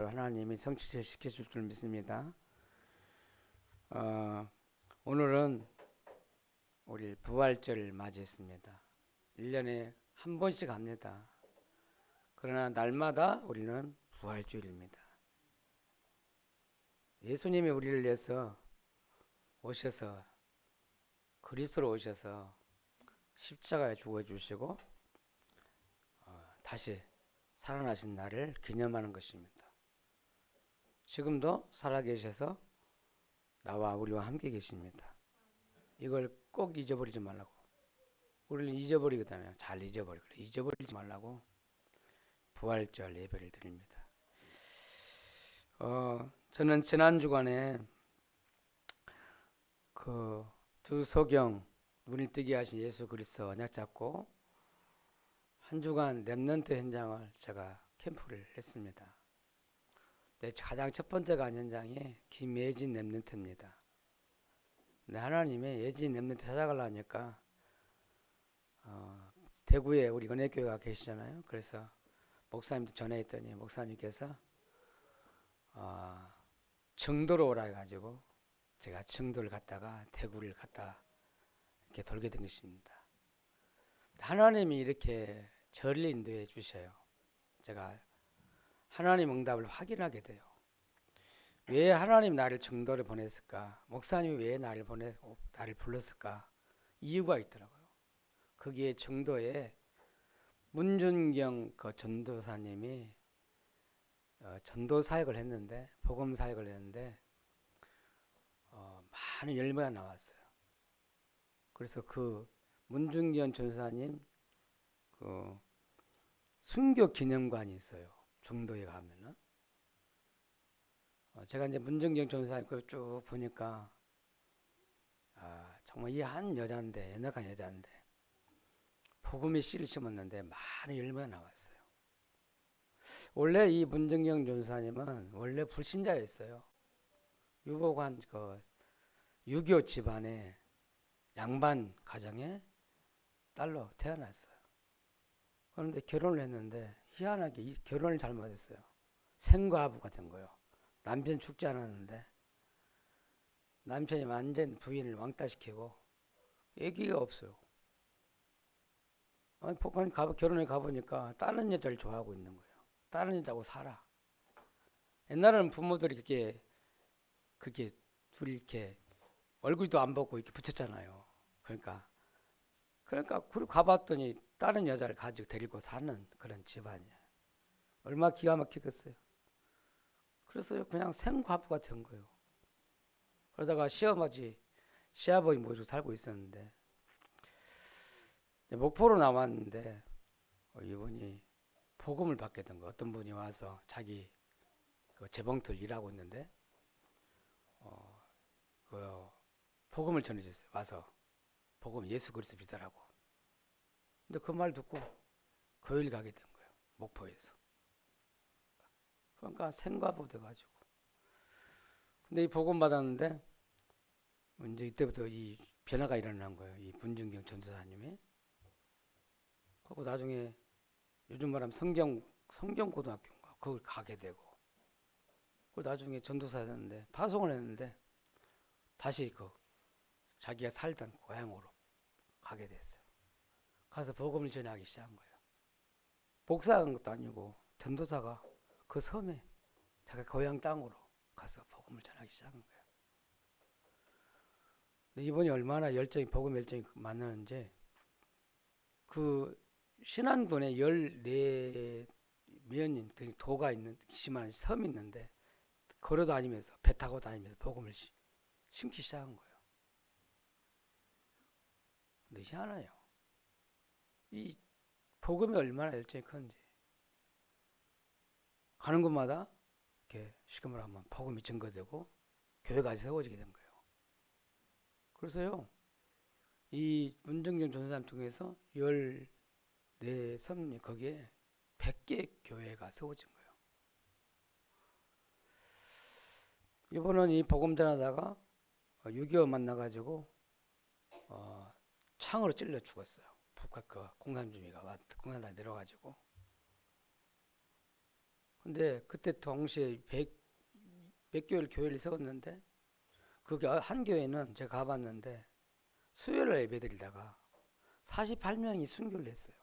하나님이 성취시켜 줄 믿습니다. 오늘은 우리 부활절을 맞이했습니다. 1년에 한 번씩 합니다. 그러나 날마다 우리는 부활주일입니다. 예수님이 우리를 위해서 오셔서 그리스도로 오셔서 십자가에 죽어주시고 다시 살아나신 날을 기념하는 것입니다. 지금도 살아계셔서 나와 우리와 함께 계십니다. 이걸 꼭 잊어버리지 말라고. 우리는 잊어버리거든요. 잘 잊어버리고 잊어버리지 말라고 부활절 예배를 드립니다. 저는 지난 주간에 그 두소경 눈을 뜨게 하신 예수 그리스도 언약 잡고 한 주간 렘넌트 현장을 제가 캠프를 했습니다. 가장 첫 번째 간 현장이 김예진 렘넌트입니다. 하나님의 예진 렘넌트 찾아가려니까 대구에 우리 은혜교회가 계시잖아요. 그래서 목사님한테 전화했더니 목사님께서 청도로 오라 해가지고 제가 청도를 갔다가 대구를 갔다 이렇게 돌게 된 것입니다. 하나님이 이렇게 저를 인도해 주셔요. 제가 하나님 응답을 확인하게 돼요. 왜 하나님 나를 청도를 보냈을까? 목사님이 왜 나를 불렀을까? 이유가 있더라고요. 거기에 청도에 문준경 그 전도사님이 전도 사역을 했는데 복음 사역을 했는데 많은 열매가 나왔어요. 그래서 그 문준경 전도사님 그 순교 기념관이 있어요. 중도에 가면은 제가 이제 문정경 전사님 걸 쭉 보니까 정말 이 한 여자인데 연약한 여자인데 복음의 씨를 심었는데 많은 열매가 나왔어요. 원래 이 문정경 전사님은 원래 불신자였어요. 유복한 그 유교 집안의 양반 가정의 딸로 태어났어요. 그런데 결혼을 했는데 희한하게 이 결혼을 잘못했어요. 생과부가 된 거예요. 남편 죽지 않았는데 남편이 완전 부인을 왕따시키고 아기가 없어요. 아니, 결혼에 가보니까 다른 여자를 좋아하고 있는 거예요. 다른 여자하고 살아. 옛날에는 부모들이 그렇게 둘이 이렇게 얼굴도 안 보고 이렇게 붙였잖아요. 그러니까 가봤더니 다른 여자를 가지고 데리고 사는 그런 집안이에요. 얼마나 기가 막히겠어요. 그래서 그냥 생과부가 된 거예요. 그러다가 시아버지 모시고 살고 있었는데 목포로 나왔는데 이분이 복음을 받게 된 거예요. 어떤 분이 와서 자기 그 재봉틀 일하고 있는데 그 복음을 전해줬어요. 와서 복음 예수 그리스도 믿으라고. 근데 그 말 듣고 교회를 가게 된 거예요. 목포에서. 그러니까 생과부 돼가지고. 근데 이 복음 받았는데 이제 이때부터 이 변화가 일어난 거예요. 이 문준경 전도사님이. 그리고 나중에 요즘 말하면 성경고등학교인가 그걸 가게 되고. 그리고 나중에 전도사 됐는데 파송을 했는데 다시 그 자기가 살던 고향으로 가게 됐어요. 가서 복음을 전하기 시작한 거예요. 목사한 것도 아니고 전도사가 그 섬에 자기 고향 땅으로 가서 복음을 전하기 시작한 거예요. 이분이 얼마나 복음 열정이 많았는지 그 신안군에 14면 그 도가 있는 심한 섬이 있는데 걸어 다니면서 배 타고 다니면서 복음을 심기 시작한 거예요. 근데 희한해요. 이 복음이 얼마나 열정이 큰지 가는 곳마다 이렇게 쉽게 말하면 복음이 증거되고 교회가 세워지게 된 거예요. 그래서요 이 문정경 전사님 통해서 14섬 거기에 100개 교회가 세워진 거예요. 이번은 이 복음 전하다가 6.25 만나가지고 창으로 찔러 죽었어요. 북한 그 공산주의가 공산당이 내려가지고 근데 그때 동시에 몇 교회를 교회를 세웠는데 그게 한 교회는 제가 가봤는데 수요일날 예배드리다가 48명이 순교를 했어요.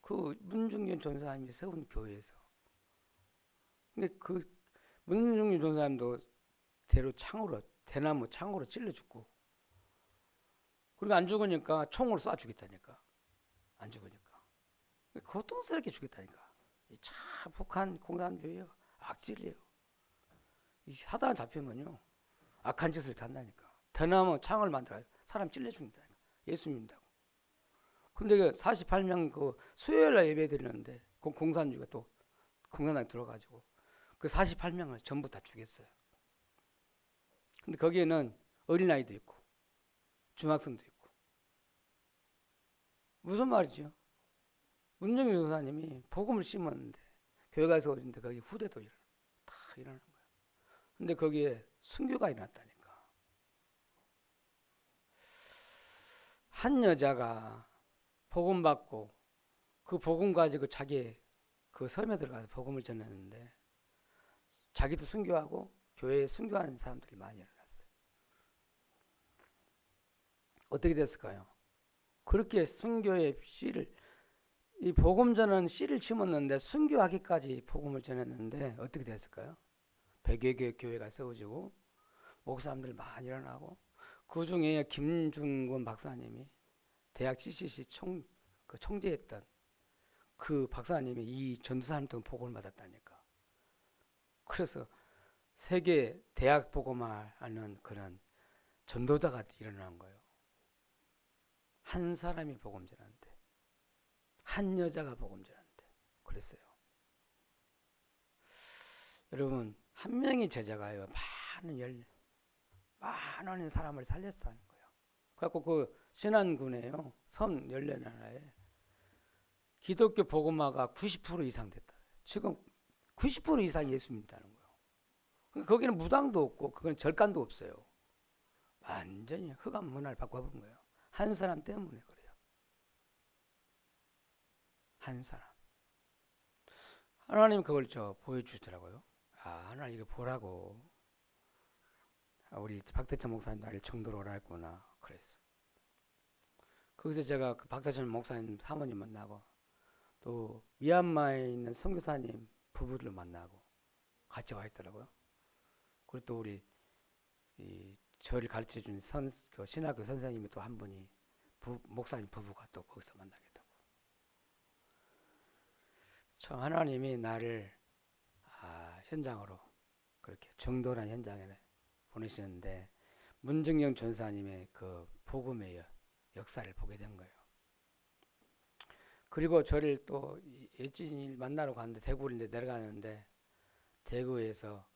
그 문중균 전사님이 세운 교회에서. 근데 그 문중균 전사님도 대나무 창으로 찔러 죽고, 그리고 안 죽으니까 총으로 쏴 죽겠다니까. 안 죽으니까. 고통스럽게 죽겠다니까. 참 북한 공산주의요. 악질이에요. 이 사단 잡히면요. 악한 짓을 한다니까. 대나무 창을 만들어요. 사람 찔러 죽는다니까. 예수 믿는다고. 근데 그 48명 그 수요일날 예배 드리는데 그 공산주의가 또 공산당에 들어가지고 그 48명을 전부 다 죽였어요. 근데 거기에는 어린아이도 있고 중학생도 있고. 무슨 말이죠? 문정규 교사님이 복음을 심었는데 교회가 세워진데 거기 후대도 다 일어나는 거예요. 근데 거기에 순교가 일어났다니까. 한 여자가 복음 받고 그 복음 가지고 자기 그 섬에 들어가서 복음을 전했는데 자기도 순교하고 교회에 순교하는 사람들이 많이 일어났어요. 어떻게 됐을까요? 그렇게 순교의 씨를, 이 복음 전하는 씨를 심었는데 순교하기까지 복음을 전했는데 어떻게 됐을까요? 100여 개 교회가 세워지고 목사님들 많이 일어나고, 그 중에 김중권 박사님이 대학 CCC 총재했던 그 박사님이 이 전도사님도 복음을 받았다니까. 그래서 세계 대학 복음화하는 그런 전도자가 일어난 거예요. 한 사람이 복음 전하는데, 한 여자가 복음 전하는데 그랬어요. 여러분, 한 명의 제자가요 많은 사람을 살렸다는 거예요. 그래갖고 그 신안군에요 섬 14나라에 기독교 복음화가 90% 이상 됐다. 지금 90% 이상 예수 믿다는 거예요. 거기는 무당도 없고 그건 절간도 없어요. 완전히 흑암 문화를 바꿔버린 거예요. 한 사람 때문에 그래요. 한 사람. 하나님 그걸 보여주더라고요. 아, 하나님 이거 보라고. 우리 박대천 목사님 나를 청도로 오라 했구나. 그랬어. 거기서 제가 그 박대천 목사님 사모님 만나고 또 미얀마에 있는 선교사님 부부를 만나고 같이 와 있더라고요. 그리고 또 우리 이 저를 가르쳐 준 그 신학교 선생님이 또 한 분이 목사님 부부가 또 거기서 만나게 되고. 참 하나님이 나를 현장으로 그렇게 중도란 현장에 보내시는데 문중영 전사님의 그 복음의 역사를 보게 된 거예요. 그리고 저를 또 예진이를 만나러 갔는데 대구를 이제 내려가는데 대구에서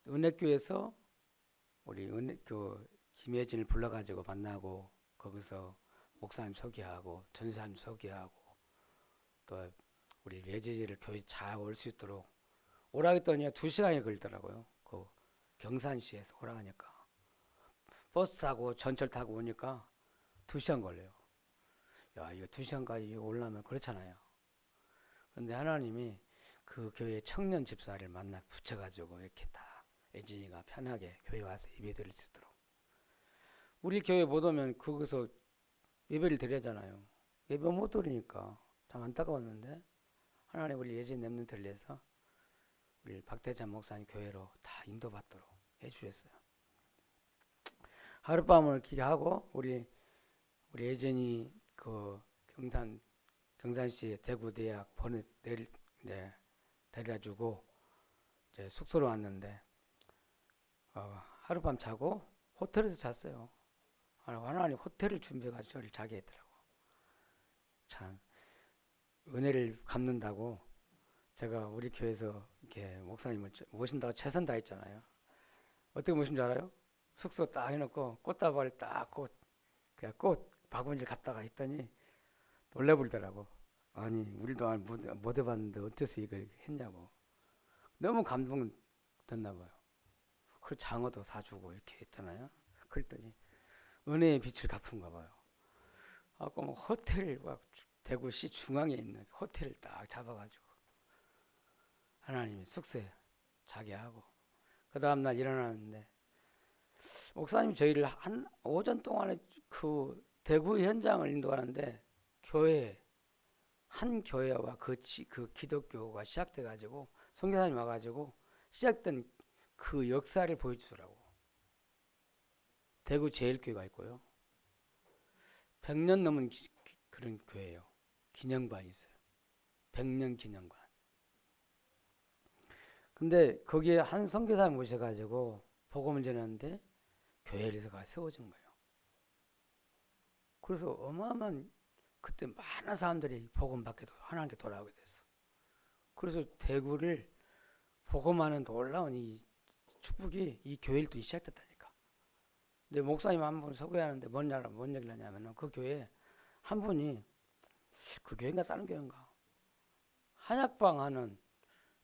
은혜교에서 우리 은혜교 김혜진을 불러가지고 만나고 거기서 목사님 소개하고 전사님 소개하고 또 우리 예진이를 교회 잘 올 수 있도록 오라 했더니 2시간이 걸리더라고요. 그 경산시에서 오라 하니까 버스 타고 전철 타고 오니까 2시간 걸려요. 야, 이거 2시간까지 올라면 그렇잖아요. 근데 하나님이 그 교회 청년 집사를 만나 붙여가지고 이렇게 다 예진이가 편하게 교회 와서 예배 드릴 수 있도록. 우리 교회 못 오면 거기서 예배를 드리잖아요. 예배 못 드리니까 참 안타까웠는데 하나님 우리 예진 렘넌트를 위해서 우리 박대찬 목사님 교회로 다 인도받도록 해주셨어요. 하룻밤을 기하고 우리 예진이 그 경산시 대구대학 데려다주고 이제 숙소로 왔는데 하룻밤 자고 호텔에서 잤어요. 하나님 호텔을 준비해가지고 저를 자게 했더라고. 참 은혜를 갚는다고 제가 우리 교회에서 이렇게 목사님을 모신다고 최선 다했잖아요. 어떻게 모신 줄 알아요? 숙소 딱 해놓고 꽃다발을 딱 그냥 꽃 바구니를 갖다가 했더니 놀래버리더라고. 아니 우리도 못 해봤는데 어째서 이걸 했냐고. 너무 감동됐나 봐요. 그리고 장어도 사주고 이렇게 했잖아요. 그랬더니 은혜의 빛을 갚은가 봐요. 아까 뭐 호텔 막 대구시 중앙에 있는 호텔을 딱 잡아가지고 하나님이 숙소에 자게 하고 그 다음날 일어나는데 목사님이 저희를 한 오전 동안에 그 대구 현장을 인도하는데 교회 한 교회와 그 기독교가 시작돼 가지고 선교사님 와가지고 시작된 그 역사를 보여주더라고. 대구 제일교회가 있고요. 100년 넘은 그런 교회예요. 기념관이 있어요. 100년 기념관. 근데 거기에 한 선교사님 모셔가지고 복음을 전하는데 교회에서가 세워진 거예요. 그래서 어마어마한 그때 많은 사람들이 복음 받게 하나님께 돌아오게 됐어. 그래서 대구를 복음하는 놀라운 이 축복이 이 교회를 또 시작됐다니까. 근데 목사님 한 분 서구하는데 뭔 얘기를 하냐면은 그 교회 한 분이 그 교회인가 다른 교회인가 한약방 하는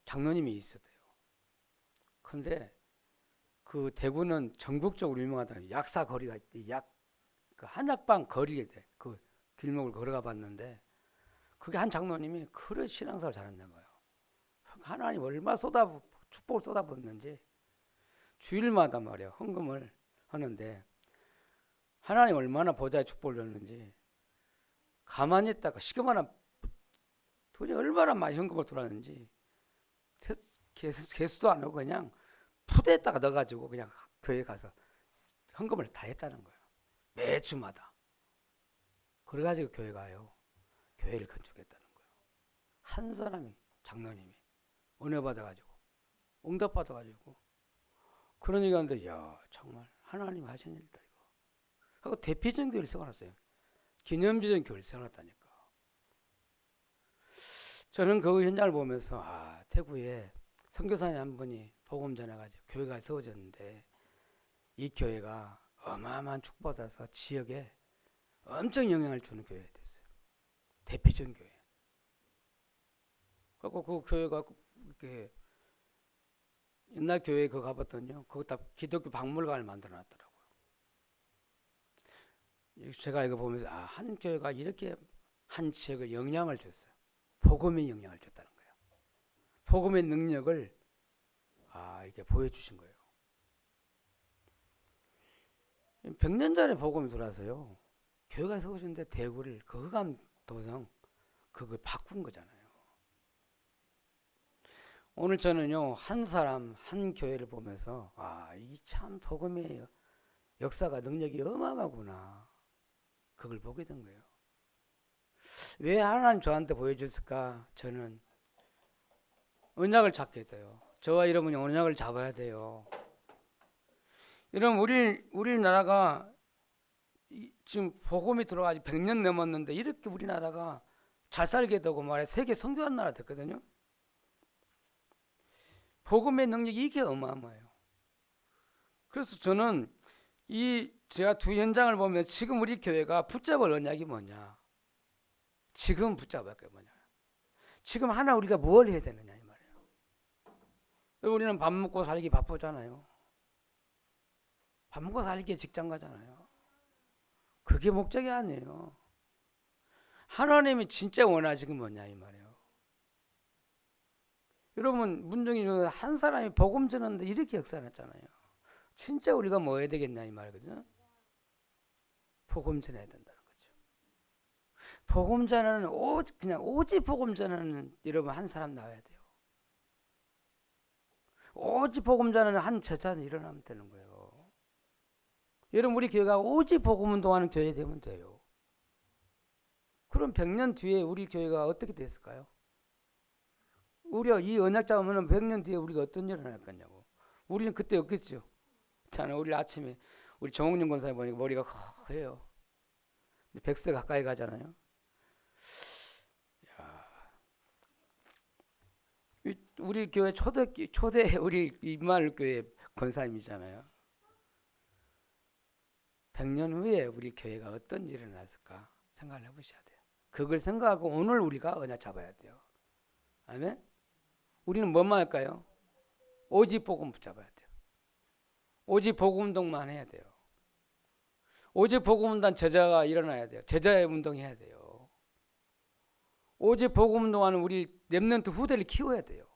장로님이 있었대요. 근데 그 대구는 전국적으로 유명하다. 약사 거리가 그 한약방 거리에 돼. 그 길목을 걸어가 봤는데 그게 한 장로님이 그런 신앙생활을 잘한단 말이에요. 하나님 얼마나 축복을 쏟아붓는지 주일마다 말이야 헌금을 하는데 하나님 얼마나 보좌의 축복을 줬는지 가만히 있다가 시그마나 도대체 얼마나 많이 헌금을 돌았는지 개수도 안 하고 그냥 푸대에다가 넣어가지고 그냥 교회 가서 헌금을 다 했다는 거예요. 매주마다. 그래가지고 교회 가요. 교회를 건축했다는 거예요. 한 사람이 장로님이 은혜 받아가지고 응답 받아가지고 그런 얘기 하는데 야 정말 하나님 하신 일이다 이거 하고 대피전 교회를 세워놨어요. 기념비전 교회를 세워놨다니까. 저는 그 현장을 보면서 대구에 선교사님 한 분이 복음 전해가지고 교회가 세워졌는데 이 교회가 어마어마한 축복받아서 지역에 엄청 영향을 주는 교회가 됐어요. 대표적인 교회. 그리고 그 교회가 이렇게 옛날 교회 그거 가봤더니요. 거기다 기독교 박물관을 만들어 놨더라고요. 제가 이거 보면서 한 교회가 이렇게 한 지역에 영향을 줬어요. 복음의 영향을 줬다는 거예요. 복음의 능력을 이게 보여주신 거예요. 100년 전에 복음이 들어와서요. 교회가 세워졌는데 대구를 그 흑암 도성 그걸 바꾼 거잖아요. 오늘 저는요 한 사람 한 교회를 보면서 이 참 복음의 역사가 능력이 어마어마하구나 그걸 보게 된 거예요. 왜 하나님 저한테 보여줬을까? 저는 언약을 잡게 돼요. 저와 여러분이 언약을 잡아야 돼요. 여러분 우리나라가 지금 복음이 들어가지 100년 넘었는데 이렇게 우리나라가 잘 살게 되고 말해 세계 선교한 나라 됐거든요. 복음의 능력이 이게 어마어마해요. 그래서 저는 제가 두 현장을 보면 지금 우리 교회가 붙잡을 언약이 뭐냐? 지금 붙잡을 게 뭐냐? 지금 하나 우리가 뭘 해야 되느냐 이 말이에요. 우리는 밥 먹고 살기 바쁘잖아요. 밥 먹고 살기 직장 가잖아요. 그게 목적이 아니에요. 하나님이 진짜 원하시는 뭐냐 이 말이에요. 여러분 문정이 중에 한 사람이 복음 전하는데 이렇게 역사했잖아요. 진짜 우리가 뭐 해야 되겠냐 이 말이거든요. 복음 전해야 된다는 거죠. 복음 전하는 오직 복음 전하는 여러분 한 사람 나와야 돼요. 오직 복음 전하는 한 저자는 일어나면 되는 거예요. 여러분 우리 교회가 오직 복음 운동하는 교회 되면 돼요. 그럼 100년 뒤에 우리 교회가 어떻게 됐을까요? 우리가 이 언약 잡으면 100년 뒤에 우리가 어떤 일을 할 거냐고. 우리는 그때 없겠죠. 저는 우리 아침에 우리 정홍윤 권사님 보니까 머리가 커요. 근데 100세 가까이 가잖아요. 우리 교회 초대 우리 임마을 교회 권사님이잖아요. 100년 후에 우리 교회가 어떤 일이 났을까 생각을 해보셔야 돼요. 그걸 생각하고 오늘 우리가 언약 잡아야 돼요. 아멘? 우리는 뭐만 할까요? 오직 복음 붙잡아야 돼요. 오직 복음 운동만 해야 돼요. 오직 복음 운동 제자가 일어나야 돼요. 제자의 운동해야 돼요. 오직 복음 동안 우리 렘넌트 후대를 키워야 돼요.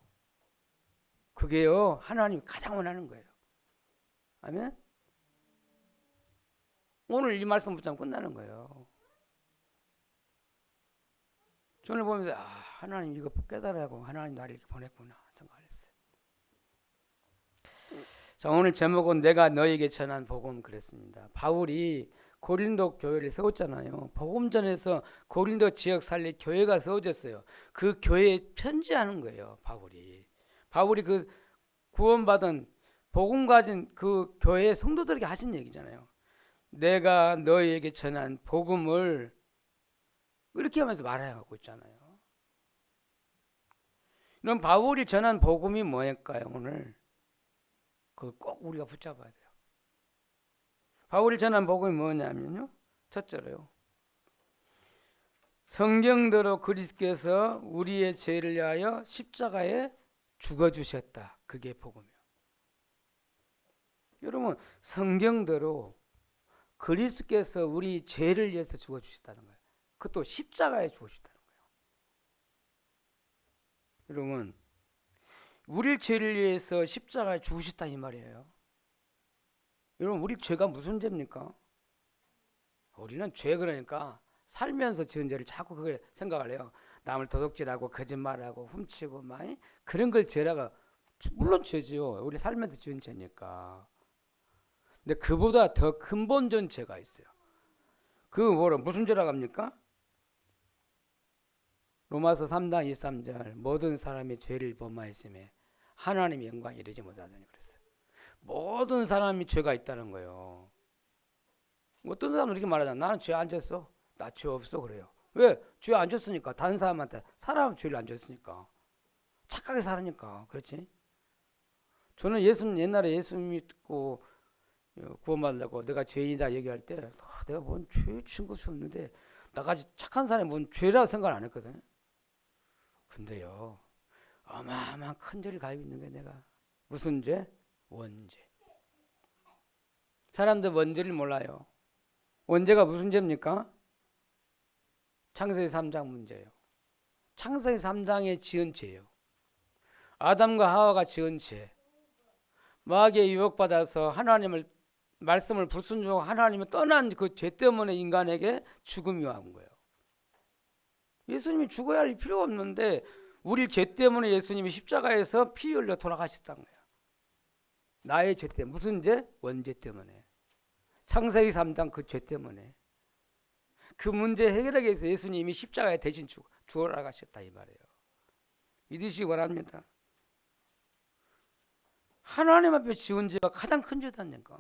그게요 하나님이 가장 원하는 거예요. 아멘. 오늘 이 말씀 붙잡으면 끝나는 거예요. 저를 보면서 하나님 이거 깨달으라고 하나님 나를 이렇게 보냈구나 생각했어요. 자, 오늘 제목은 내가 너에게 전한 복음 그랬습니다. 바울이 고린도 교회를 세웠잖아요. 복음전에서 고린도 지역 살리 교회가 세워졌어요. 그 교회에 편지하는 거예요. 바울이 그 구원받은 복음 가진 그 교회의 성도들에게 하신 얘기잖아요. 내가 너에게 전한 복음을 이렇게 하면서 말하고 있잖아요. 그럼 바울이 전한 복음이 뭐일까요? 오늘 그걸 꼭 우리가 붙잡아야 돼요. 바울이 전한 복음이 뭐냐면요, 첫째로요, 성경대로 그리스도께서 우리의 죄를 위하여 십자가에 죽어주셨다. 그게 복음이에요. 여러분, 성경대로 그리스도께서 우리 죄를 위해서 죽어주셨다는 거예요. 그것도 십자가에 죽으셨다는 거예요. 여러분, 우리 죄를 위해서 십자가에 죽으셨다 이 말이에요. 여러분, 우리 죄가 무슨 죄입니까? 우리는 죄 그러니까 살면서 지은 죄를 자꾸 그걸 생각을 해요. 남을 도둑질하고 거짓말하고 훔치고 많이 그런 걸 죄라가 물론 죄지요. 우리 살면서 지은 죄니까. 근데 그보다 더 근본적인 죄가 있어요. 그 뭐라 무슨 죄라고 합니까? 로마서 3장 23절 모든 사람이 죄를 범하였음에 하나님의 영광에 이르지 못하더니 그랬어요. 모든 사람이 죄가 있다는 거예요. 어떤 사람은 이렇게 말하잖아. 나는 죄 안 졌어. 나 죄 없어 그래요. 왜? 죄 안 졌으니까. 다른 사람한테 사람 죄를 안 졌으니까. 착하게 살으니까. 그렇지? 저는 옛날에 예수 믿고 구원받으려고 내가 죄인이다 얘기할 때 내가 뭔 죄 진 것이 없는데 나같이 착한 사람이 뭔 죄라고 생각을 안 했거든. 근데요 어마어마한 큰 죄를 가지고 있는 거야 내가. 무슨 죄? 원죄. 사람들 원죄를 몰라요. 원죄가 무슨 죄입니까? 창세기 3장 문제예요. 창세기 3장에 지은 죄예요. 아담과 하와가 지은 죄. 마귀의 유혹받아서 하나님을 말씀을 불순종하고 하나님을 떠난 그 죄 때문에 인간에게 죽음이 온 거예요. 예수님이 죽어야 할 필요가 없는데 우리 죄 때문에 예수님이 십자가에서 피 흘려 돌아가셨다는 거예요. 나의 죄 때문에. 무슨 죄? 원죄 때문에. 창세기 3장 그 죄 때문에. 그 문제 해결하기 위해서 예수님이 십자가에 대신 죽어나가셨다 이 말이에요. 믿으시기 바랍니다. 하나님 앞에 지은 죄가 가장 큰 죄다니까.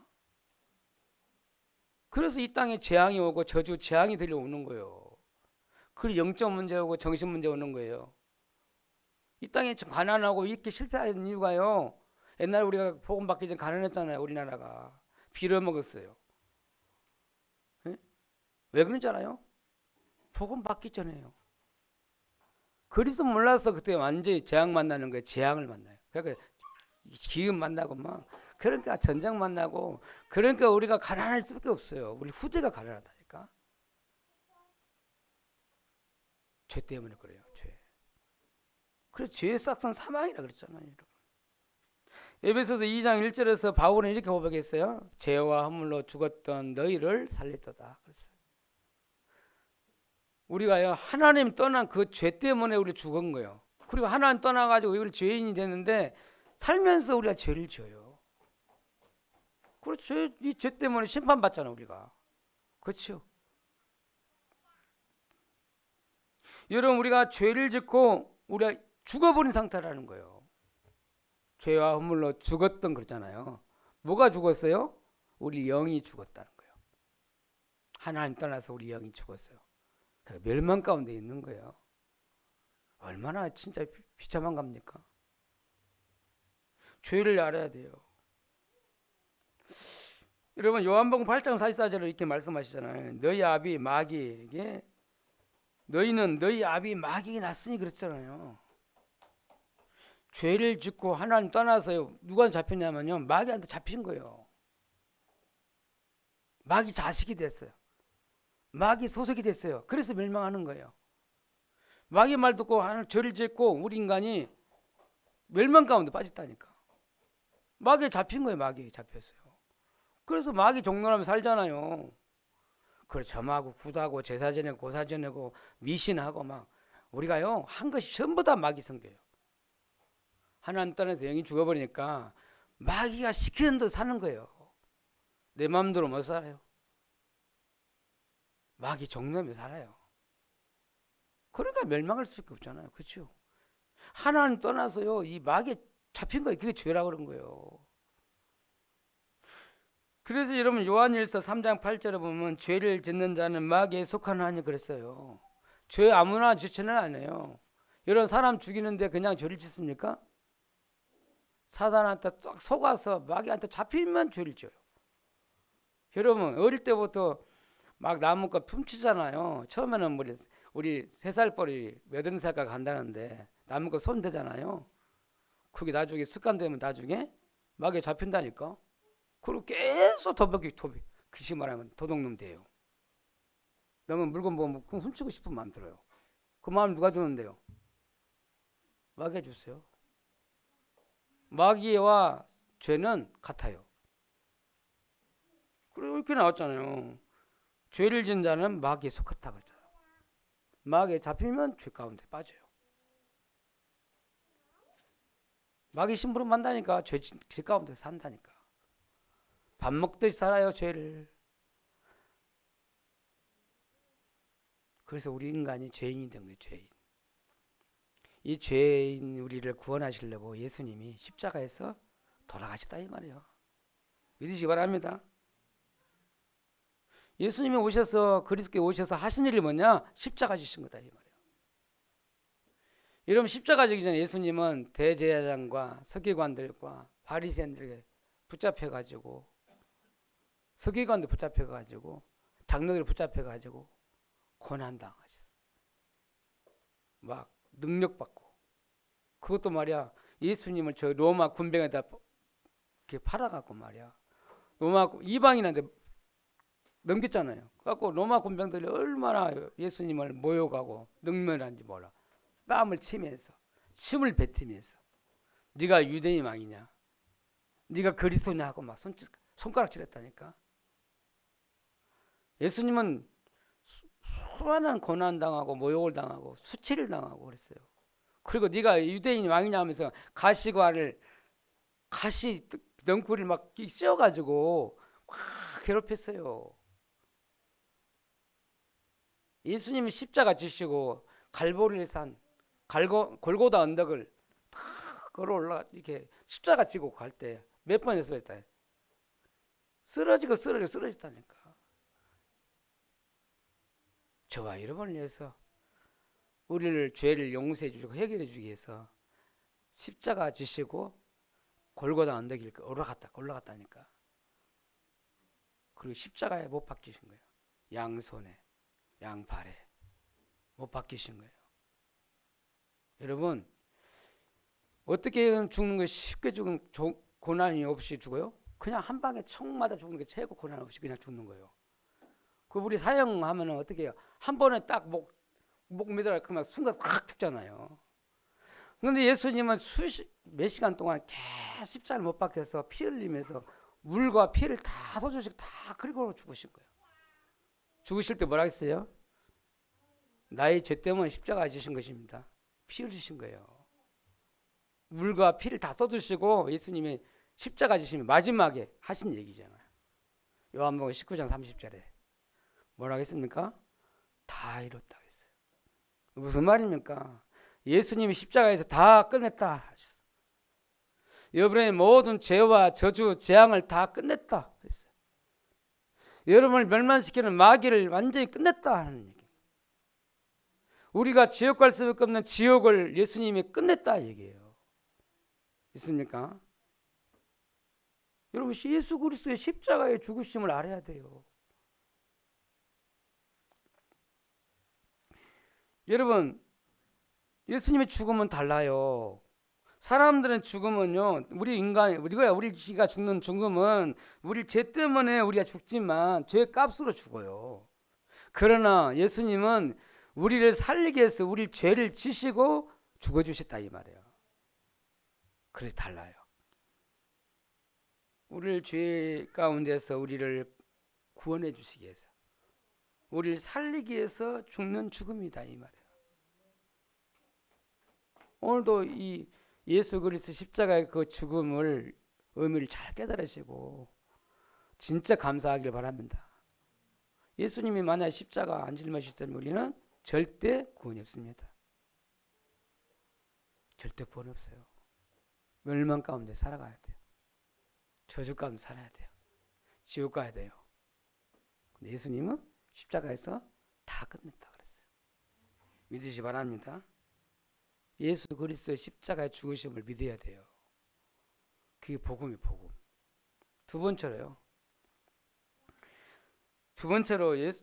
그래서 이 땅에 재앙이 오고 저주 재앙이 들려오는 거예요. 그리고 영적 문제 오고 정신 문제 오는 거예요. 이 땅에 가난하고 이렇게 실패하는 이유가요. 옛날에 우리가 복음 받기 전에 가난했잖아요. 우리나라가 빌어먹었어요. 네? 왜 그런지 알아요? 복음 받기 전에요. 그리스도 몰라서 그때 완전히 재앙 만나는 거예요. 재앙을 만나요. 그러니까 기금 만나고 막 그러니까 전쟁 만나고 그러니까 우리가 가난할 수밖에 없어요. 우리 후대가 가난하다니까. 죄 때문에 그래요. 죄. 그래서 죄의 싹선 사망이라 그랬잖아요. 여러분. 에베소서 2장 1절에서 바울은 이렇게 고백했어요. 죄와 허물로 죽었던 너희를 살렸도다. 그랬어요. 우리가요 하나님 떠난 그 죄 때문에 우리 죽은 거예요. 그리고 하나님 떠나가지고 우리 죄인이 됐는데 살면서 우리가 죄를 지어요. 그렇죠. 이 죄 때문에 심판받잖아 우리가. 그렇죠. 여러분 우리가 죄를 짓고 우리가 죽어버린 상태라는 거예요. 죄와 허물로 죽었던 그랬잖아요. 뭐가 죽었어요? 우리 영이 죽었다는 거예요. 하나님 떠나서 우리 영이 죽었어요. 멸망 가운데 있는 거예요. 얼마나 진짜 비참한 겁니까? 죄를 알아야 돼요. 여러분 요한복음 8장 44절에 이렇게 말씀하시잖아요. 너희 아비 마귀에게 너희는 너희 아비 마귀에게 났으니 그랬잖아요. 죄를 짓고 하나님 떠나서 누가 잡혔냐면요. 마귀한테 잡힌 거예요. 마귀 자식이 됐어요. 마귀 소속이 됐어요. 그래서 멸망하는 거예요. 마귀 말 듣고 하나님 죄를 짓고 우리 인간이 멸망 가운데 빠졌다니까. 마귀에 잡힌 거예요. 마귀에 잡혔어요. 그래서 마귀 종노하며 살잖아요. 그래 점하고 굿하고 제사 지내고 고사 지내고 미신하고 막 우리가요 한 것이 전부 다 마귀 성교예요. 하나님 떠나서 영이 죽어버리니까 마귀가 시키는 대로 사는 거예요. 내 마음대로 못 살아요. 마귀 종노하며 살아요. 그러니까 멸망할 수밖에 없잖아요. 그렇죠? 하나님 떠나서요 이 마귀에 잡힌 거예요. 그게 죄라고 그런 거예요. 그래서 여러분 요한일서 3장 8절에 보면 죄를 짓는 자는 마귀에 속하나니 그랬어요. 죄 아무나 짓지는 않아요. 이런 사람 죽이는데 그냥 죄를 짓습니까? 사단한테 딱 속아서 마귀한테 잡히면 죄를 져요. 여러분 어릴 때부터 막 나무꽃 훔치잖아요. 처음에는 우리 3살뻘이 8살까지 간다는데 나무꽃 손 대잖아요. 그게 나중에 습관되면 나중에 마귀에 잡힌다니까. 그리고 계속 도벽이 그시 말하면 도둑놈 돼요. 너무 물건 보면 훔치고 싶은 마음 들어요. 그 마음 누가 주는데요? 마귀가 주세요. 마귀와 죄는 같아요. 그리고 이렇게 나왔잖아요. 죄를 지은 자는 마귀에 속았다 그랬잖아요. 마귀에 잡히면 죄 가운데 빠져요. 마귀 심부름 만다니까 죄 가운데 산다니까. 밥 먹듯이 살아요 죄를. 그래서 우리 인간이 죄인이 된 거예요. 죄인. 이 죄인 우리를 구원하시려고 예수님이 십자가에서 돌아가셨다 이 말이에요. 믿으시기 바랍니다. 예수님이 오셔서 그리스도께 오셔서 하신 일이 뭐냐? 십자가 지신 거다 이 말이에요. 여러분 십자가 지기 전에 예수님은 대제사장과 서기관들과 바리새인들에게 붙잡혀가지고 서기관들 붙잡혀가지고 장로들 붙잡혀가지고 고난당하셨어요. 막 능력받고 그것도 말이야 예수님을 저 로마 군병에다 이렇게 팔아갖고 말이야 로마 이방인한테 넘겼잖아요. 그래갖고 로마 군병들이 얼마나 예수님을 모욕하고 능멸한지 몰라. 뺨을 치면서 침을 뱉으면서 네가 유대인 왕이냐 네가 그리스도냐 하고 막 손가락질했다니까. 예수님은 수많은 고난당하고 모욕을 당하고 수치를 당하고 그랬어요. 그리고 네가 유대인 왕이냐 하면서 가시 넝쿨을 막 씌워가지고 막 괴롭혔어요. 예수님이 십자가 지시고 갈보리 산 골고다 언덕을 다 걸어 올라 이렇게 십자가 지고 갈 때 몇 번 했었다. 쓰러졌다니까. 저와 여러분을 위해서 우리를 죄를 용서해 주시고 해결해 주기 위해서 십자가 지시고 골고다 언덕을 올라갔다니까. 그리고 십자가에 못 박히신 거예요. 양손에 양발에 못 박히신 거예요. 여러분 어떻게 죽는 거 쉽게 죽은 고난이 없이 죽어요? 그냥 한 방에 총 맞아 죽는 게 최고 고난 없이 그냥 죽는 거예요. 그 우리 사형하면은 어떻게 해요? 한 번에 딱 목 매달아 그러면 순간 확 죽잖아요. 그런데 예수님은 몇 시간 동안 계속 십자가를 못 박혀서 피 흘리면서 물과 피를 다 쏟으시고 다 그리고 죽으신 거예요. 죽으실 때 뭐라 했어요? 나의 죄 때문에 십자가 지신 것입니다. 피 흘리신 거예요. 물과 피를 다 쏟으시고 예수님이 십자가 지시면 마지막에 하신 얘기잖아요. 요한복음 19장 30절에 뭐라고 했습니까? 다 이뤘다 했어요. 무슨 말입니까? 예수님이 십자가에서 다 끝냈다 하셨어요. 여러분의 모든 죄와 저주, 재앙을 다 끝냈다 그랬어요. 여러분을 멸망시키는 마귀를 완전히 끝냈다 하는 얘기예요. 우리가 지옥 갈 수밖에 없는 지옥을 예수님이 끝냈다 얘기예요. 있습니까? 여러분 예수 그리스도의 십자가의 죽으심을 알아야 돼요. 여러분 예수님의 죽음은 달라요. 사람들은 죽음은요 우리가 죽는 죽음은 우리 죄 때문에 우리가 죽지만 죄 값으로 죽어요. 그러나 예수님은 우리를 살리기 위해서 우리 죄를 지시고 죽어주셨다 이 말이에요. 그래 달라요. 우리를 죄 가운데서 우리를 구원해 주시기 위해서, 우리를 살리기 위해서 죽는 죽음이다 이 말이에요. 오늘도 이 예수 그리스도 십자가의 그 죽음을 의미를 잘 깨달으시고 진짜 감사하길 바랍니다. 예수님이 만약 십자가 안 짊어지셨다면 우리는 절대 구원이 없습니다. 절대 구원 없어요. 멸망 가운데 살아가야 돼요. 저주 가운데 살아야 돼요. 지옥 가야 돼요. 근데 예수님은 십자가에서 다 끝냈다 그랬어요. 믿으시 바랍니다. 예수 그리스도의 십자가의 죽으심을 믿어야 돼요. 그게 복음이 복음. 두 번째로요.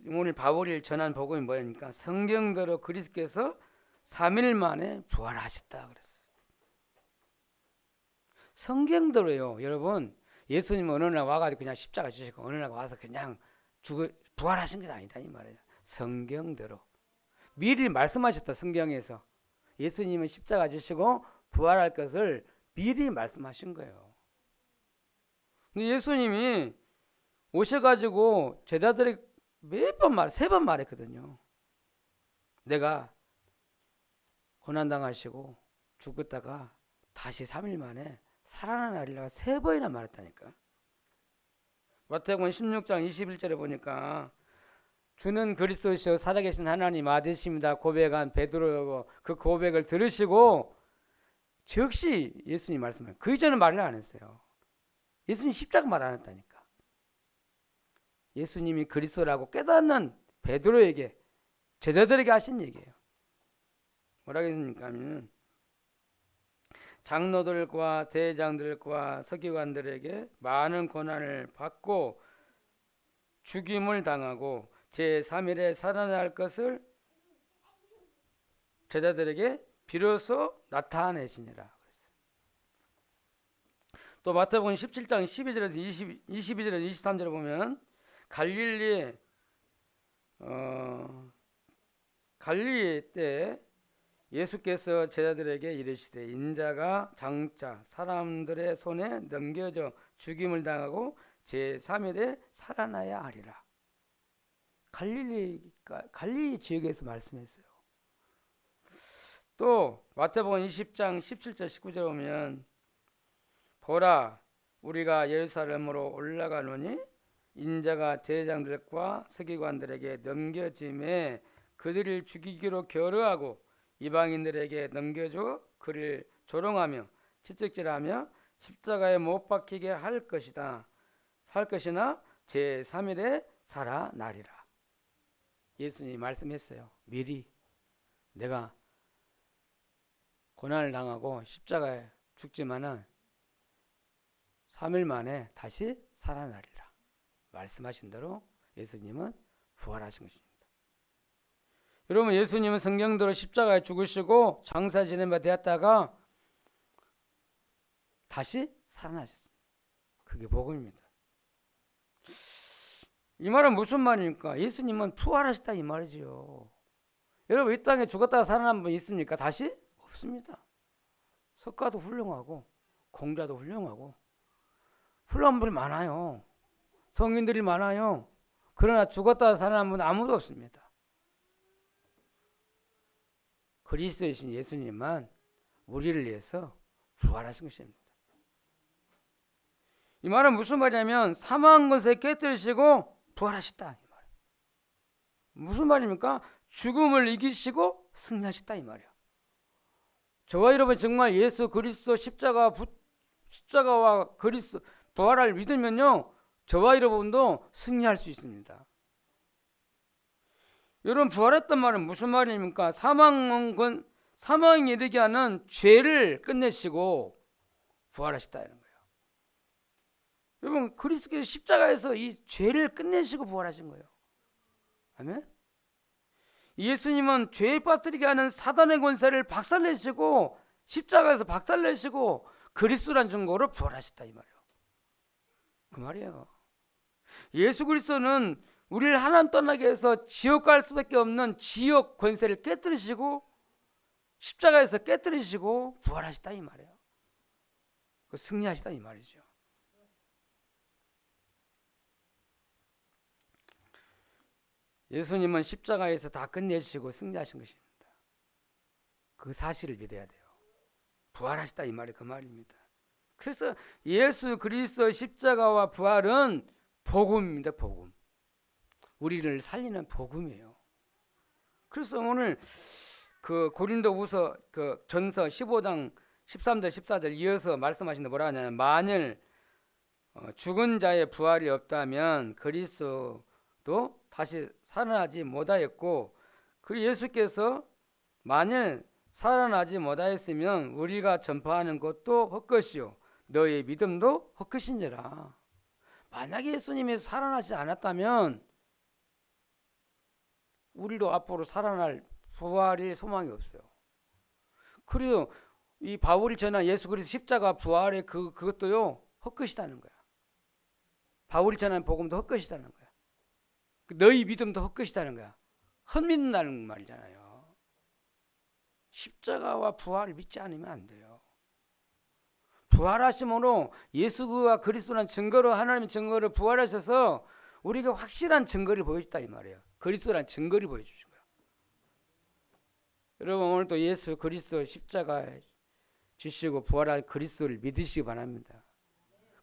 오늘 바울이 전한 복음이 뭐냐니까 성경대로 그리스도께서 3일 만에 부활하셨다 그랬어요. 성경대로요. 여러분, 예수님 어느 날 와가지고 그냥 십자가 지시고 어느 날 와서 그냥 부활하신 게 아니다 이 말이에요. 성경대로 미리 말씀하셨다. 성경에서 예수님은 십자가 지시고 부활할 것을 미리 말씀하신 거예요. 근데 예수님이 오셔가지고 제자들에게 세 번 말했거든요. 내가 고난당하시고 죽었다가 다시 3일 만에 살아나리라 3번이나 말했다니까. 마태복음 16장 21절에 보니까 주는 그리스도시요 살아계신 하나님 아들이십니다 고백한 베드로고 그 고백을 들으시고 즉시 예수님 말씀을 그 이전에 말을 안 했어요. 예수님 십자가 말 안 했다니까. 예수님이 그리스도라고 깨닫는 베드로에게 제자들에게 하신 얘기예요. 뭐라고 했습니까 하면 장로들과 대장들과 서기관들에게 많은 고난을 받고 죽임을 당하고 제3일에 살아날 것을 제자들에게 비로소 나타내시니라. 또 마태복음 17장 12절에서 22절에서 23절에 보면 갈릴리 때 예수께서 제자들에게 이르시되 인자가 장차 사람들의 손에 넘겨져 죽임을 당하고 제3일에 살아나야 하리라. 갈릴리 지역에서 말씀했어요. 또 마태복음 20장 17절 19절 보면 보라 우리가 예루살렘으로 올라가노니 인자가 제사장들과 서기관들에게 넘겨짐에 그들을 죽이기로 결의하고 이방인들에게 넘겨줘 그를 조롱하며 채찍질하며 십자가에 못 박히게 할 것이나 제3일에 살아나리라. 예수님이 말씀했어요. 미리 내가 고난을 당하고 십자가에 죽지만은 3일 만에 다시 살아나리라. 말씀하신 대로 예수님은 부활하신 것입니다. 여러분, 예수님은 성경대로 십자가에 죽으시고 장사 지낸 바 되었다가 다시 살아나셨습니다. 그게 복음입니다. 이 말은 무슨 말입니까? 예수님은 부활하셨다 이 말이지요. 여러분, 이 땅에 죽었다가 살아난 분 있습니까? 다시? 없습니다. 석가도 훌륭하고 공자도 훌륭하고 훌륭한 분이 많아요. 성인들이 많아요. 그러나 죽었다가 살아난 분은 아무도 없습니다. 그리스도이신 예수님만 우리를 위해서 부활하신 것입니다. 이 말은 무슨 말이냐면 사망한 것에 깨뜨리시고 부활하셨다 이 말. 무슨 말입니까? 죽음을 이기시고 승리하셨다 이 말이야. 저와 여러분 정말 예수 그리스도 십자가와 그리스도 부활을 믿으면요 저와 여러분도 승리할 수 있습니다. 여러분 부활했단 말은 무슨 말입니까? 사망에 이르게 하는 죄를 끝내시고 부활하셨다 이런 거예요. 여러분 그리스도께서 십자가에서 이 죄를 끝내시고 부활하신 거예요. 아멘. 예수님은 죄에 빠뜨리게 하는 사단의 권세를 박살내시고 십자가에서 박살내시고 그리스도란 증거로 부활하셨다 이 말이에요. 그 말이에요. 예수 그리스도는 우리를 하나님 떠나게 해서 지옥 갈 수밖에 없는 지옥 권세를 깨뜨리시고 십자가에서 깨뜨리시고 부활하시다 이 말이에요. 승리하시다 이 말이죠. 예수님은 십자가에서 다 끝내시고 승리하신 것입니다. 그 사실을 믿어야 돼요. 부활하시다 이 말이 그 말입니다. 그래서 예수 그리스도의 십자가와 부활은 복음입니다. 복음. 우리를 살리는 복음이에요. 그래서 오늘 그 고린도후서 그 전서 15장 13절 14절 이어서 말씀하시는데 뭐라 하냐면 만일 죽은 자의 부활이 없다면 그리스도도 다시 살아나지 못하였고 그 예수께서 만일 살아나지 못하였으면 우리가 전파하는 것도 헛것이요 너의 믿음도 헛것인지라. 만약에 예수님이 살아나지 않았다면 우리도 앞으로 살아날 부활의 소망이 없어요. 그리고 이 바울이 전한 예수 그리스도 십자가 부활의 그것도요 헛것이다는 거야. 바울이 전한 복음도 헛것이다는 거야. 너희 믿음도 헛것이다는 거야. 헛믿는다는 말이잖아요. 십자가와 부활을 믿지 않으면 안 돼요. 부활하심으로 예수가 그리스도라는 증거로 하나님의 증거를 부활하셔서 우리가 확실한 증거를 보여줬다 이 말이에요. 그리스도라는 증거를 보여주신 거예요. 여러분 오늘도 예수 그리스도 십자가에 주시고 부활할 그리스도를 믿으시기 바랍니다.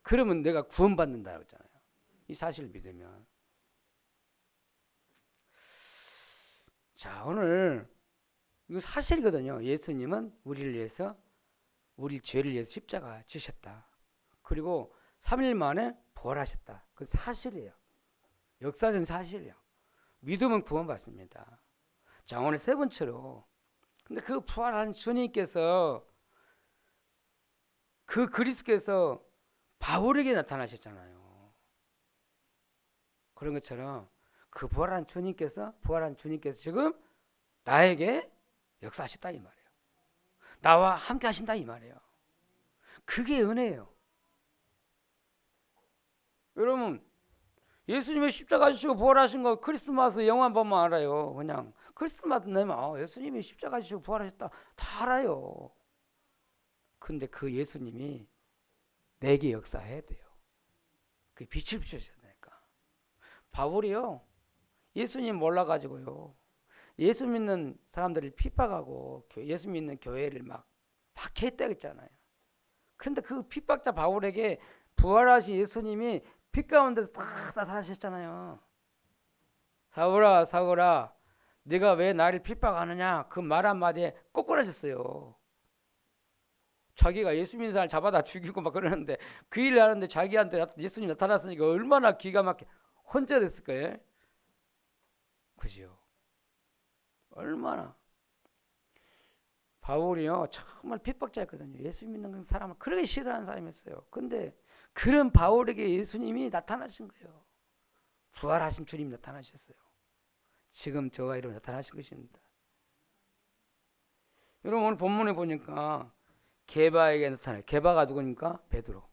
그러면 내가 구원받는다고 했잖아요. 이 사실을 믿으면. 자 오늘 이거 사실이거든요. 예수님은 우리를 위해서 우리 죄를 위해서 십자가 지셨다. 그리고 3일 만에 부활하셨다. 그 사실이에요. 역사적인 사실이에요. 믿으면 구원받습니다. 자 오늘 세 번째로 근데 그 부활한 주님께서 그 그리스도께서 바울에게 나타나셨잖아요. 그런 것처럼 그 부활한 주님께서 지금 나에게 역사하셨다 이 말이에요. 나와 함께 하신다 이 말이에요. 그게 은혜예요. 여러분 예수님의 십자가 지시고 부활하신 거 크리스마스 영화 보면 알아요. 그냥 크리스마스 내면 예수님이 십자가 지시고 부활하셨다 다 알아요. 근데 그 예수님이 내게 역사해야 돼요. 그 빛을 비춰주셨다니까. 바울이요 예수님 몰라가지고요 예수 믿는 사람들을 핍박하고 예수 믿는 교회를 막 박해했다고 했잖아요. 근데 그 핍박자 바울에게 부활하신 예수님이 빛 가운데서 다 나타나셨잖아요. 사울아 사울아 네가 왜 나를 핍박하느냐 그 말 한마디에 꼬꾸라졌어요. 자기가 예수 믿는 사람을 잡아다 죽이고 막 그러는데 그 일을 하는데 자기한테 예수님 나타났으니까 얼마나 기가 막히게 혼절했을 거예요. 그죠? 얼마나 바울이요 정말 핍박자였거든요. 예수 믿는 사람을 그렇게 싫어하는 사람이었어요. 근데 그런 바울에게 예수님이 나타나신 거예요. 부활하신 주님이 나타나셨어요. 지금 저와 여러분 나타나신 것입니다. 여러분 오늘 본문에 보니까 게바에게 나타나요. 게바가 누구니까? 베드로.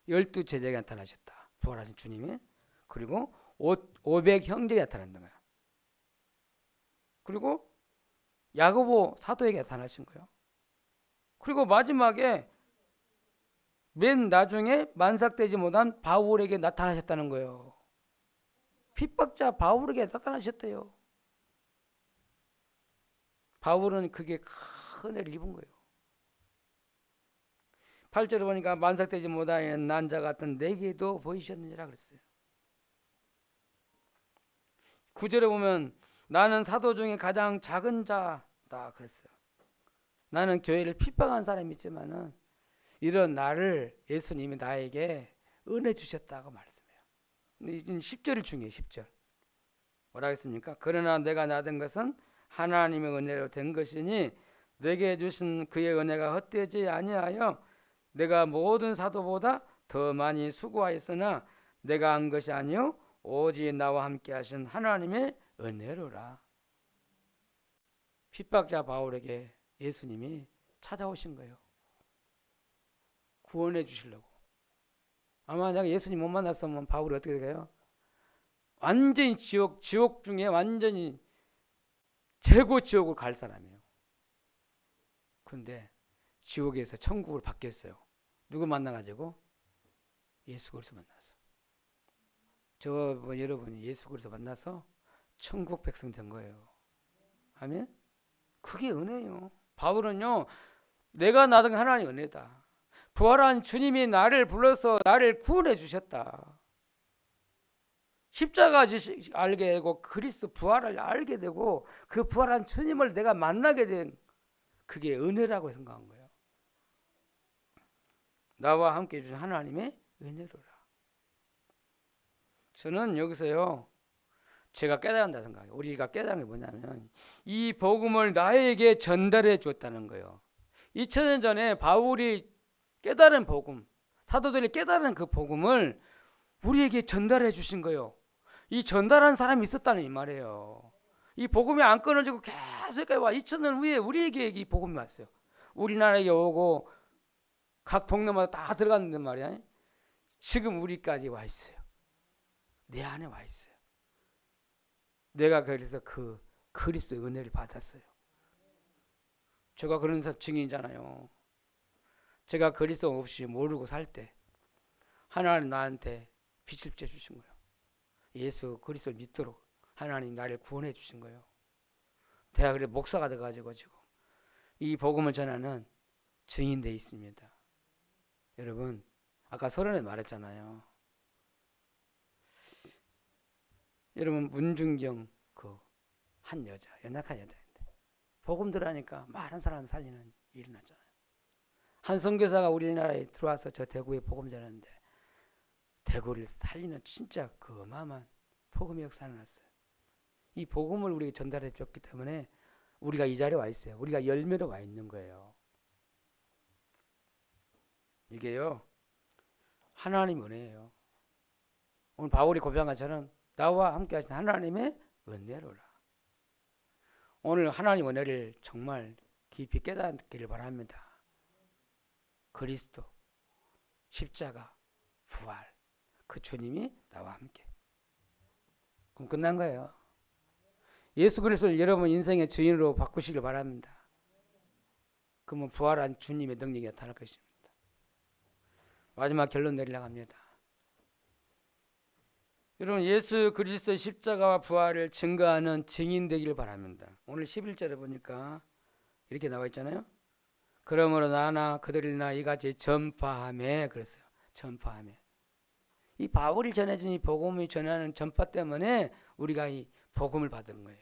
12 제자에게 나타나셨다. 부활하신 주님이. 그리고 500 형제에 나타난다 거야. 그리고 야고보 사도에게 나타나신 거예요. 그리고 마지막에 맨 나중에 만삭되지 못한 바울에게 나타나셨다는 거예요. 핍박자 바울에게 나타나셨대요. 바울은 그게 큰 은혜를 입은 거예요. 8절에 보니까 만삭되지 못한 난자 같은 내게도 보이셨느니라 그랬어요. 9절에 보면 나는 사도 중에 가장 작은 자다 그랬어요. 나는 교회를 핍박한 사람이 있지만은 이런 나를 예수님이 나에게 은혜 주셨다고 말씀해요. 근데 10절이 중요해요. 10절. 뭐라 했습니까? 그러나 내가 낳은 것은 하나님의 은혜로 된 것이니 내게 주신 그의 은혜가 헛되지 아니하여 내가 모든 사도보다 더 많이 수고하였으나 내가 한 것이 아니요 오직 나와 함께 하신 하나님의 은혜로라. 핍박자 바울에게 예수님이 찾아오신 거예요. 구원해 주시려고. 아마 내가 예수님 못 만났으면 바울이 어떻게 돼요? 완전히 지옥 중에 완전히 최고 지옥을 갈 사람이에요. 근데 지옥에서 천국을 받겠어요. 누구 만나가지고? 예수 그리스도 만나서. 여러분이 예수 그리스도 만나서 천국 백성 된 거예요. 아멘? 그게 은혜예요. 바울은요, 내가 나든 하나님 은혜다. 부활한 주님이 나를 불러서 나를 구원해 주셨다. 십자가 알게 되고 그리스도 부활을 알게 되고 그 부활한 주님을 내가 만나게 된 그게 은혜라고 생각한 거예요. 나와 함께 해주신 하나님의 은혜로라. 저는 여기서요, 제가 깨달은다 생각해요. 우리가 깨달은 게 뭐냐면 이 복음을 나에게 전달해 줬다는 거예요. 2000년 전에 바울이 깨달은 복음, 사도들이 깨달은 그 복음을 우리에게 전달해 주신 거예요. 이 전달한 사람이 있었다는 이 말이에요. 이 복음이 안 끊어지고 계속 와 2000년 후에 우리에게 이 복음이 왔어요. 우리나라에 오고 각 동네마다 다 들어갔는데 말이야. 지금 우리까지 와 있어요. 내 안에 와 있어요. 내가 그래서 그 그리스도의 은혜를 받았어요. 제가 그런 증인이잖아요. 제가 그리스도 없이 모르고 살 때 하나님 나한테 빛을 비춰주신 거예요. 예수 그리스도를 믿도록 하나님 나를 구원해 주신 거예요. 내가 그래 목사가 돼가지고 지금 이 복음을 전하는 증인돼 있습니다. 여러분 아까 서론에 말했잖아요. 여러분 문중경 그 한 여자 연약한 여자인데 복음 들으니까 많은 사람 살리는 일이 났잖아요. 한 선교사가 우리나라에 들어와서 저 대구에 복음 전하는데 대구를 살리는 진짜 그 어마어마한 복음의 역사가 났어요. 이 복음을 우리에게 전달해 줬기 때문에 우리가 이 자리에 와 있어요. 우리가 열매로 와 있는 거예요. 이게요 하나님 은혜예요. 오늘 바울이 고백한 것처럼 나와 함께 하신 하나님의 은혜로라. 오늘 하나님 은혜를 정말 깊이 깨닫기를 바랍니다. 그리스도, 십자가, 부활, 그 주님이 나와 함께. 그럼 끝난 거예요. 예수 그리스도를 여러분 인생의 주인으로 바꾸시길 바랍니다. 그러면 부활한 주님의 능력이 나타날 것입니다. 마지막 결론 내리려고 합니다. 여러분 예수 그리스도의 십자가와 부활을 증거하는 증인 되기를 바랍니다. 오늘 11절에 보니까 이렇게 나와 있잖아요. 그러므로 나나 그들이나 이같이 전파하며 그랬어요. 전파하며. 이 바울이 전해준 이 복음이 전하는 전파 때문에 우리가 이 복음을 받은 거예요.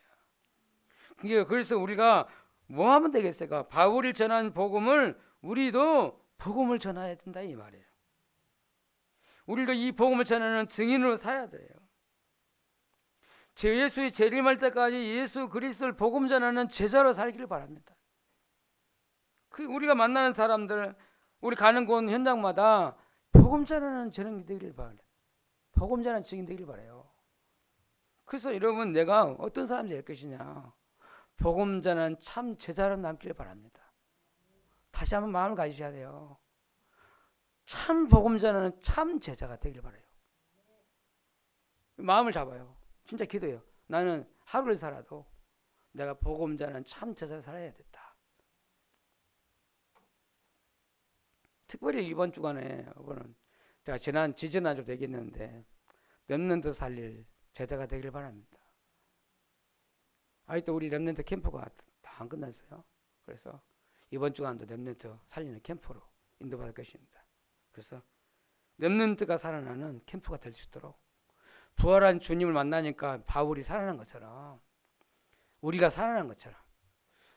그래서 우리가 뭐 하면 되겠어요? 바울이 전한 복음을 우리도 복음을 전해야 된다 이 말이에요. 우리도 이 복음을 전하는 증인으로 살아야 돼요. 제 예수의 재림할 때까지 예수 그리스도를 복음 전하는 제자로 살기를 바랍니다. 우리가 만나는 사람들, 우리 가는 곳 현장마다 복음 전하는 증인 되기를 바라요. 복음 전하는 증인 되기를 바라요. 그래서 여러분 내가 어떤 사람이 될 것이냐, 복음 전하는 참 제자로 남기를 바랍니다. 다시 한번 마음을 가지셔야 돼요. 참 복음 전하는 참 제자가 되길 바라요. 마음을 잡아요. 진짜 기도해요. 나는 하루를 살아도 내가 복음 전하는 참 제자로 살아야 됐다. 특별히 이번 주간에 제가 지지난주 되겠는데 렘넌트 살릴 제자가 되길 바랍니다. 아직도 우리 렘넌트 캠프가 다 안 끝났어요. 그래서 이번 주간도 렘넌트 살리는 캠프로 인도받을 것입니다. 그래서 렘넌트가 살아나는 캠프가 될 수 있도록 부활한 주님을 만나니까 바울이 살아난 것처럼 우리가 살아난 것처럼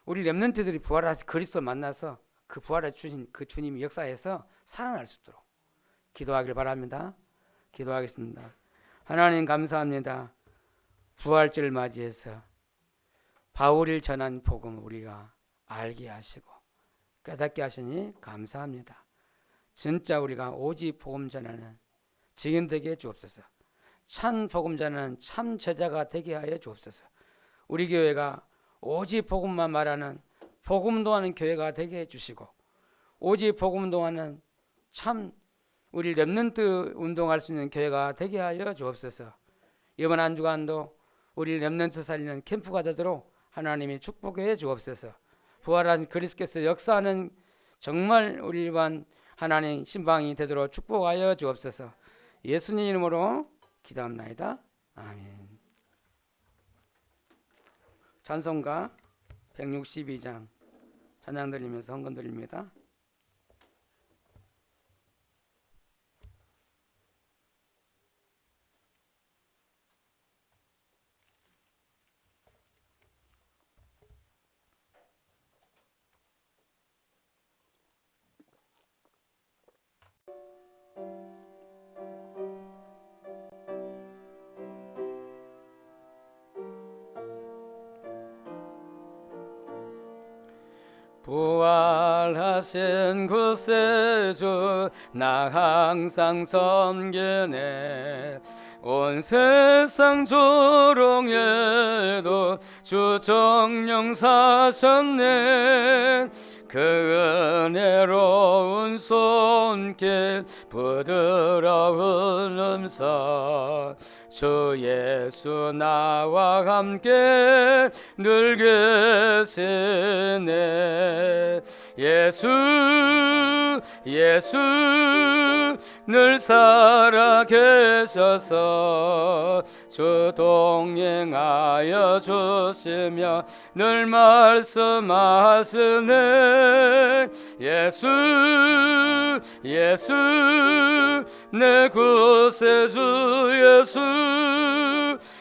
우리 렘넌트들이 부활한 그리스도를 만나서 그 부활의 주신 그 주님이 역사에서 살아날 수 있도록 기도하길 바랍니다. 기도하겠습니다. 하나님 감사합니다. 부활절을 맞이해서 바울이 전한 복음 우리가 알게 하시고 깨닫게 하시니 감사합니다. 진짜 우리가 오직 복음 전하는 증인 되게 주옵소서. 참 복음 전하는 참 제자가 되게 하여 주옵소서. 우리 교회가 오직 복음만 말하는 복음 동하는 교회가 되게 해주시고 오직 복음 동하는 참 우리 렘넌트 운동할 수 있는 교회가 되게 하여 주옵소서. 이번 한 주간도 우리를 렘넌트 살리는 캠프가 되도록 하나님이 축복해 주옵소서. 부활한 그리스도께서 역사하는 정말 우리 일반 하나님 신방이 되도록 축복하여 주옵소서. 예수님 이름으로 기도합나이다. 아멘. 찬송가 162장 찬양 드리면서 헌금 드립니다. 부활하신 구세주 나 항상 섬기네. 온 세상 조롱해도 주 정령 사셨네. 그 은혜로운 손길 부드러운 음성 주 예수 나와 함께 늘 계시네. 예수 예수 늘 살아 계셔서 주 동행하여 주시며 늘 말씀하시네. 예수 예수 내 구세주 예수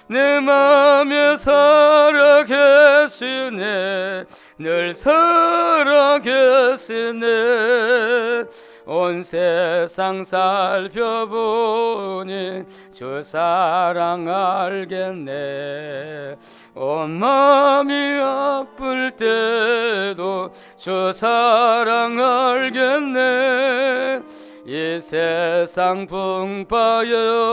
내 맘에 살아 계시네. 늘 살아 계시네. 온 세상 살펴보니 주 사랑 알겠네. 온 마음이 아플 때도 주 사랑 알겠네. 이 세상 풍파여